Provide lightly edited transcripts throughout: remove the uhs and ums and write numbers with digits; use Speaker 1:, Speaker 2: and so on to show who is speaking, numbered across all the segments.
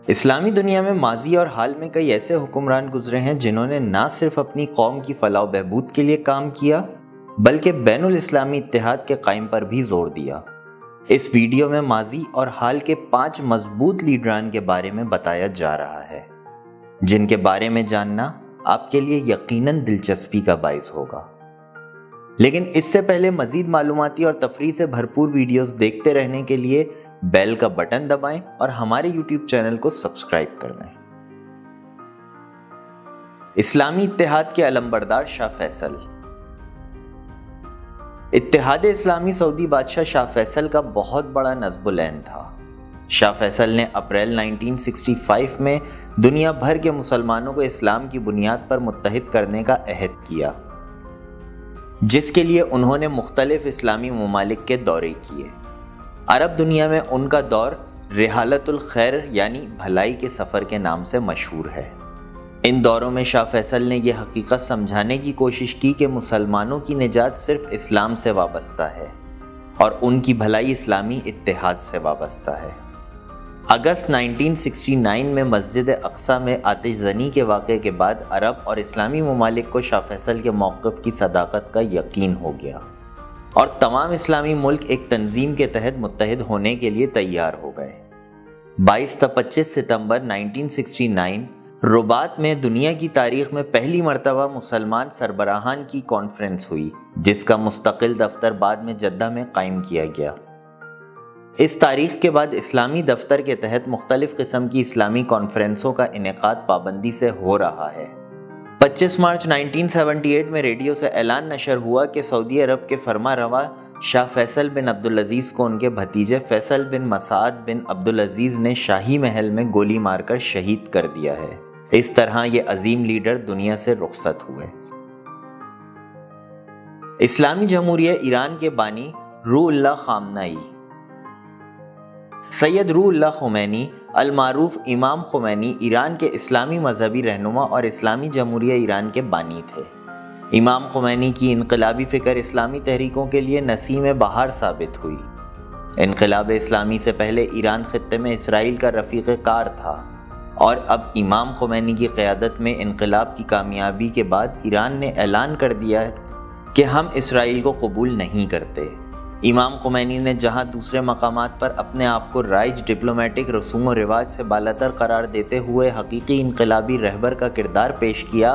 Speaker 1: اسلامی دنیا میں ماضی اور حال میں کئی ایسے حکمران گزرے ہیں جنہوں نے نہ صرف اپنی قوم کی فلاح و بہبود کے لیے کام کیا بلکہ بین الاسلامی اتحاد کے قائم پر بھی زور دیا۔ اس ویڈیو میں ماضی اور حال کے 5 مضبوط لیڈران کے بارے میں بتایا جا رہا ہے جن کے بارے میں جاننا آپ کے لیے یقیناً دلچسپی کا باعث ہوگا۔ لیکن اس سے پہلے مزید معلوماتی اور تفریح سے بھرپور ویڈیوز دیکھتے رہنے کے لیے بیل کا بٹن دبائیں اور ہمارے یوٹیوب چینل کو سبسکرائب کر دیں۔ اسلامی اتحاد کے علمبردار شاہ فیصل۔ اتحاد اسلامی سعودی بادشاہ شاہ فیصل کا بہت بڑا نصب العین تھا۔ شاہ فیصل نے اپریل 1965 میں دنیا بھر کے مسلمانوں کو اسلام کی بنیاد پر متحد کرنے کا عہد کیا، جس کے لیے انہوں نے مختلف اسلامی ممالک کے دورے کیے۔ عرب دنیا میں ان کا دور رحالت الخیر یعنی بھلائی کے سفر کے نام سے مشہور ہے۔ ان دوروں میں شاہ فیصل نے یہ حقیقت سمجھانے کی کوشش کی کہ مسلمانوں کی نجات صرف اسلام سے وابستہ ہے اور ان کی بھلائی اسلامی اتحاد سے وابستہ ہے۔ اگست 1969 میں مسجد اقصی میں آتش زنی کے واقعے کے بعد عرب اور اسلامی ممالک کو شاہ فیصل کے موقف کی صداقت کا یقین ہو گیا اور تمام اسلامی ملک ایک تنظیم کے تحت متحد ہونے کے لیے تیار ہو گئے۔ 22 تا 25 ستمبر 1969 رباط میں دنیا کی تاریخ میں پہلی مرتبہ مسلمان سربراہان کی کانفرنس ہوئی، جس کا مستقل دفتر بعد میں جدہ میں قائم کیا گیا۔ اس تاریخ کے بعد اسلامی دفتر کے تحت مختلف قسم کی اسلامی کانفرنسوں کا انعقاد پابندی سے ہو رہا ہے۔ 25 مارچ 1978 میں ریڈیو سے اعلان نشر ہوا کہ سعودی عرب کے فرما روا شاہ فیصل بن عبدالعزیز کو ان کے بھتیجے فیصل بن مسعود بن عبدالعزیز نے شاہی محل میں گولی مار کر شہید کر دیا ہے۔ اس طرح یہ عظیم لیڈر دنیا سے رخصت ہوئے۔ اسلامی جمہوریہ ایران کے بانی روح اللہ خامنائی۔ سید روح اللہ خمینی المعروف امام خمینی ایران کے اسلامی مذہبی رہنما اور اسلامی جمہوریہ ایران کے بانی تھے۔ امام خمینی کی انقلابی فکر اسلامی تحریکوں کے لیے نسیم بہار ثابت ہوئی۔ انقلاب اسلامی سے پہلے ایران خطے میں اسرائیل کا رفیق کار تھا اور اب امام خمینی کی قیادت میں انقلاب کی کامیابی کے بعد ایران نے اعلان کر دیا کہ ہم اسرائیل کو قبول نہیں کرتے۔ امام خمینی نے جہاں دوسرے مقامات پر اپنے آپ کو رائج ڈپلومیٹک رسوم و رواج سے بالاتر قرار دیتے ہوئے حقیقی انقلابی رہبر کا کردار پیش کیا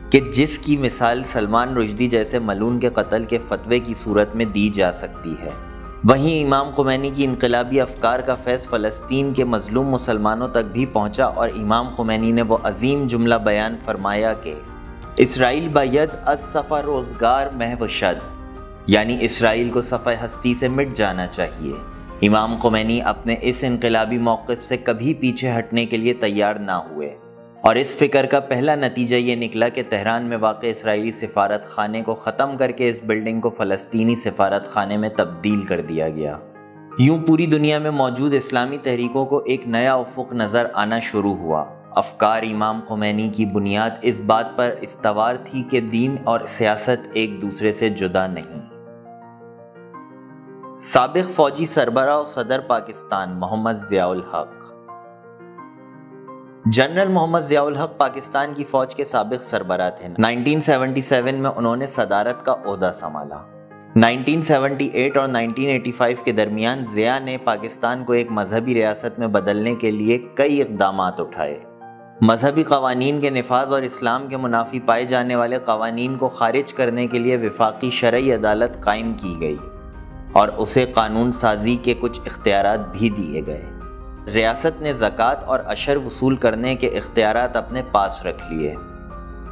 Speaker 1: کہ جس کی مثال سلمان رشدی جیسے ملعون کے قتل کے فتوے کی صورت میں دی جا سکتی ہے، وہیں امام خمینی کی انقلابی افکار کا فیض فلسطین کے مظلوم مسلمانوں تک بھی پہنچا اور امام خمینی نے وہ عظیم جملہ بیان فرمایا کہ اسرائیل باید از صفحہ روزگار محو شد، یعنی اسرائیل کو صفحہ ہستی سے مٹ جانا چاہیے۔ امام خمینی اپنے اس انقلابی موقف سے کبھی پیچھے ہٹنے کے لیے تیار نہ ہوئے اور اس فکر کا پہلا نتیجہ یہ نکلا کہ تہران میں واقع اسرائیلی سفارت خانے کو ختم کر کے اس بلڈنگ کو فلسطینی سفارت خانے میں تبدیل کر دیا گیا۔ یوں پوری دنیا میں موجود اسلامی تحریکوں کو ایک نیا افق نظر آنا شروع ہوا۔ افکار امام خمینی کی بنیاد اس بات پر استوار تھی کہ دین اور سیاست ایک دوسرے سے جدا نہیں۔ سابق فوجی سربراہ و صدر پاکستان محمد ضیاء الحق۔ جنرل محمد ضیاء الحق پاکستان کی فوج کے سابق سربراہ تھے۔ 1977 میں انہوں نے صدارت کا عہدہ سنبھالا۔ 1978 اور 1985 کے درمیان ضیاء نے پاکستان کو ایک مذہبی ریاست میں بدلنے کے لیے کئی اقدامات اٹھائے۔ مذہبی قوانین کے نفاذ اور اسلام کے منافی پائے جانے والے قوانین کو خارج کرنے کے لیے وفاقی شرعی عدالت قائم کی گئی اور اسے قانون سازی کے کچھ اختیارات بھی دیے گئے۔ ریاست نے زکوٰۃ اور عشر وصول کرنے کے اختیارات اپنے پاس رکھ لیے۔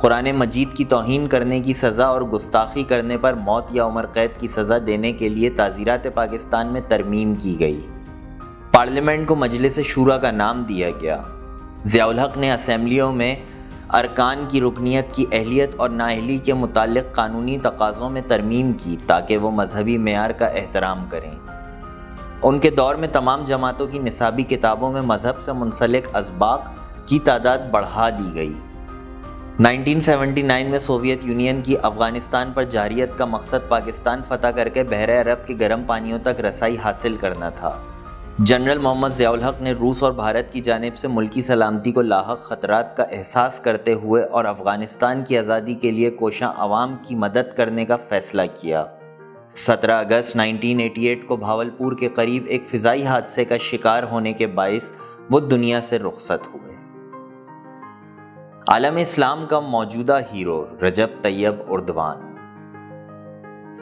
Speaker 1: قرآن مجید کی توہین کرنے کی سزا اور گستاخی کرنے پر موت یا عمر قید کی سزا دینے کے لیے تعزیرات پاکستان میں ترمیم کی گئی۔ پارلیمنٹ کو مجلس شورا کا نام دیا گیا۔ ضیاء الحق نے اسمبلیوں میں ارکان کی رکنیت کی اہلیت اور نااہلی کے متعلق قانونی تقاضوں میں ترمیم کی تاکہ وہ مذہبی معیار کا احترام کریں۔ ان کے دور میں تمام جماعتوں کی نصابی کتابوں میں مذہب سے منسلک اسباق کی تعداد بڑھا دی گئی۔ 1979 میں سوویت یونین کی افغانستان پر جارحیت کا مقصد پاکستان فتح کر کے بحر عرب کے گرم پانیوں تک رسائی حاصل کرنا تھا۔ جنرل محمد ضیاء الحق نے روس اور بھارت کی جانب سے ملکی سلامتی کو لاحق خطرات کا احساس کرتے ہوئے اور افغانستان کی آزادی کے لیے کوشاں عوام کی مدد کرنے کا فیصلہ کیا۔ 17 اگست 1988 کو بھاولپور کے قریب ایک فضائی حادثے کا شکار ہونے کے باعث وہ دنیا سے رخصت ہوئے۔ عالم اسلام کا موجودہ ہیرو رجب طیب اردوان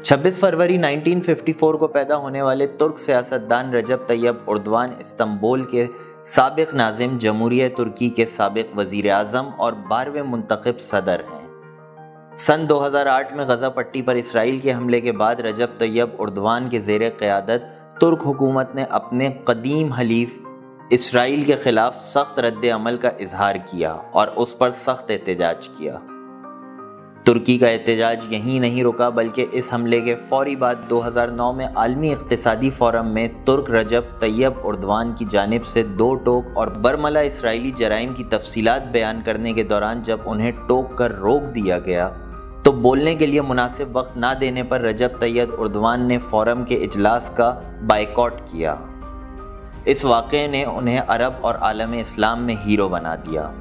Speaker 1: 26 فروری 1954 کو پیدا ہونے والے ترک سیاستدان رجب طیب اردوان استنبول کے سابق ناظم جمہوریہ ترکی کے سابق وزیر اعظم اور 12ویں منتخب صدر ہیں۔ سن 2008 میں غزہ پٹی پر اسرائیل کے حملے کے بعد رجب طیب اردوان کے زیر قیادت ترک حکومت نے اپنے قدیم حلیف اسرائیل کے خلاف سخت رد عمل کا اظہار کیا اور اس پر سخت احتجاج کیا۔ ترکی کا احتجاج یہیں نہیں رکا بلکہ اس حملے کے فوری بعد 2009 میں عالمی اقتصادی فورم میں ترک رجب طیب اردوان کی جانب سے 2 ٹوک اور برملا اسرائیلی جرائم کی تفصیلات بیان کرنے کے دوران جب انہیں ٹوک کر روک دیا گیا تو بولنے کے لیے مناسب وقت نہ دینے پر رجب طیب اردوان نے فورم کے اجلاس کا بائیکاٹ کیا۔ اس واقعے نے انہیں عرب اور عالم اسلام میں ہیرو بنا دیا۔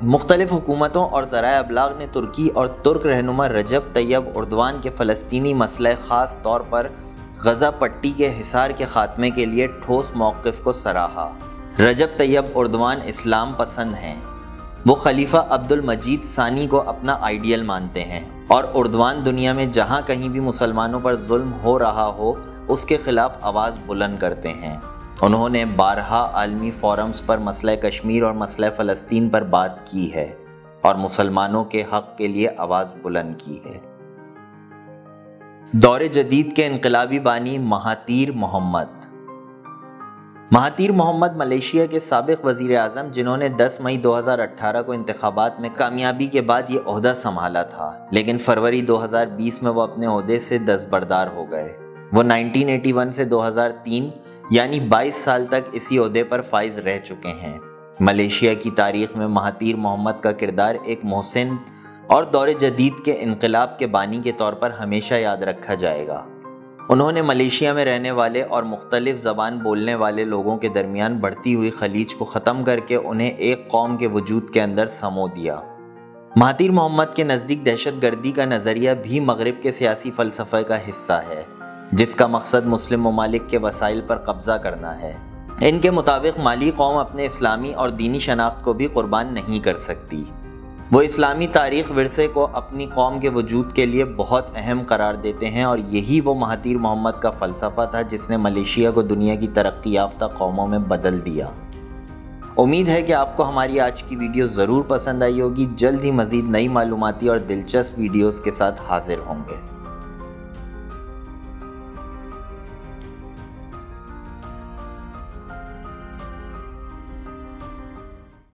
Speaker 1: مختلف حکومتوں اور ذرائع ابلاغ نے ترکی اور ترک رہنما رجب طیب اردوان کے فلسطینی مسئلہ خاص طور پر غزہ پٹی کے حصار کے خاتمے کے لیے ٹھوس موقف کو سراہا۔ رجب طیب اردوان اسلام پسند ہیں۔ وہ خلیفہ عبد المجید ثانی کو اپنا آئیڈیل مانتے ہیں اور اردوان دنیا میں جہاں کہیں بھی مسلمانوں پر ظلم ہو رہا ہو اس کے خلاف آواز بلند کرتے ہیں۔ انہوں نے بارہا عالمی فورمز پر مسئلہ کشمیر اور مسئلہ فلسطین پر بات کی ہے اور مسلمانوں کے حق کے لیے آواز بلند کی ہے۔ دور جدید کے انقلابی بانی مہاتیر محمد ملیشیا کے سابق وزیر اعظم جنہوں نے 10 مئی 2018 کو انتخابات میں کامیابی کے بعد یہ عہدہ سنبھالا تھا، لیکن فروری 2020 میں وہ اپنے عہدے سے دستبردار ہو گئے۔ وہ 1981 سے 2003 یعنی 22 سال تک اسی عہدے پر فائز رہ چکے ہیں۔ ملیشیا کی تاریخ میں مہاتیر محمد کا کردار ایک محسن اور دور جدید کے انقلاب کے بانی کے طور پر ہمیشہ یاد رکھا جائے گا۔ انہوں نے ملیشیا میں رہنے والے اور مختلف زبان بولنے والے لوگوں کے درمیان بڑھتی ہوئی خلیج کو ختم کر کے انہیں ایک قوم کے وجود کے اندر سمو دیا۔ مہاتیر محمد کے نزدیک دہشت گردی کا نظریہ بھی مغرب کے سیاسی فلسفے کا حصہ ہے، جس کا مقصد مسلم ممالک کے وسائل پر قبضہ کرنا ہے۔ ان کے مطابق مالی قوم اپنے اسلامی اور دینی شناخت کو بھی قربان نہیں کر سکتی۔ وہ اسلامی تاریخ ورثے کو اپنی قوم کے وجود کے لیے بہت اہم قرار دیتے ہیں اور یہی وہ مہاتیر محمد کا فلسفہ تھا جس نے ملیشیا کو دنیا کی ترقی یافتہ قوموں میں بدل دیا۔ امید ہے کہ آپ کو ہماری آج کی ویڈیو ضرور پسند آئی ہوگی۔ جلد ہی مزید نئی معلوماتی اور دلچسپ ویڈیوز کے ساتھ حاضر ہوں گے۔